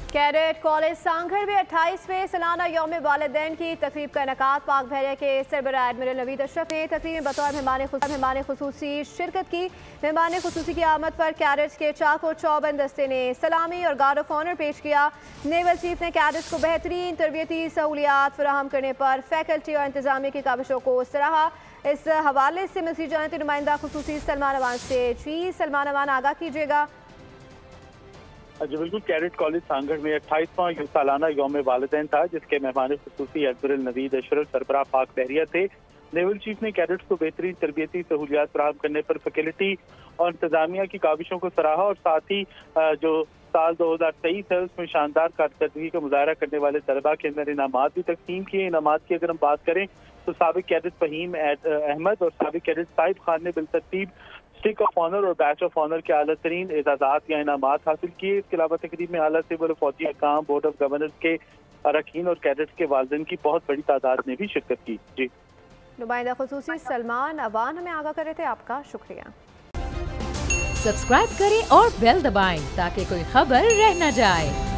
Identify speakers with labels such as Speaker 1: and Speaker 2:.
Speaker 1: Cadet college सांघड़ में 28वें सालाना यौम वालिदैन की तकरीब का इनेकाद। पाक बहरिया के सरबराह एडमिरल नवीद अशरफ ने तकरीब में बतौर मेहमान खुसूसी शिरकत की। मेहमान खुसूसी की आमद पर कैडेट्स के चाक और चौबंद दस्ते ने सलामी और गार्ड ऑफ ऑनर पेश किया। नेवल चीफ ने कैडेट्स को बेहतरीन तरबियती सहूलियात फराहम करने पर फैकल्टी और इंतजामिया की काविशों को सराहा। इस हवाले से मज़ीद जानते नुमाइंदा खुसूसी सलमान अवान से। जी सलमान अवान, आगाह कीजिएगा।
Speaker 2: जी बिल्कुल, कैडेट कॉलेज सांघड़ में 28वां सालाना यौम वालिदैन था, जिसके मेहमान खुसूसी एडमिरल नवीद अशरफ सरबराह पाक बहरिया थे। नेवल चीफ ने कैडेट्स को बेहतरीन तरबियती सहूलियात फराहम करने पर फैकल्टी और इंतजामिया की काविशों को सराहा और साथ ही जो साल 2023 है उसमें शानदार कारकर्दगी का मुजाहरा करने वाले तलबा के अंदर इनामात भी तकसीम किए। इनामात की अगर हम बात करें तो साबिक कैडेट फहीम अहमद और साबिक कैडेट साहिब खान ने बिलतरतीब स्टिक ऑफ ऑनर और बैच ऑफ ऑनर के आला तरीन एजाजात या इनामात हासिल किए। इसके अलावा तकरीब में आला सिविल फौजी हकाम, बोर्ड ऑफ गवर्नर्स के अरकान और कैडेट्स के वालिदैन की बहुत बड़ी तादाद ने भी शिरकत की। जी
Speaker 1: नुमाइंदा खुसूसी सलमान अवान हमें आगाह कर रहे थे, आपका शुक्रिया।
Speaker 3: सब्सक्राइब करें और बेल दबाएं ताकि कोई खबर रह न जाए।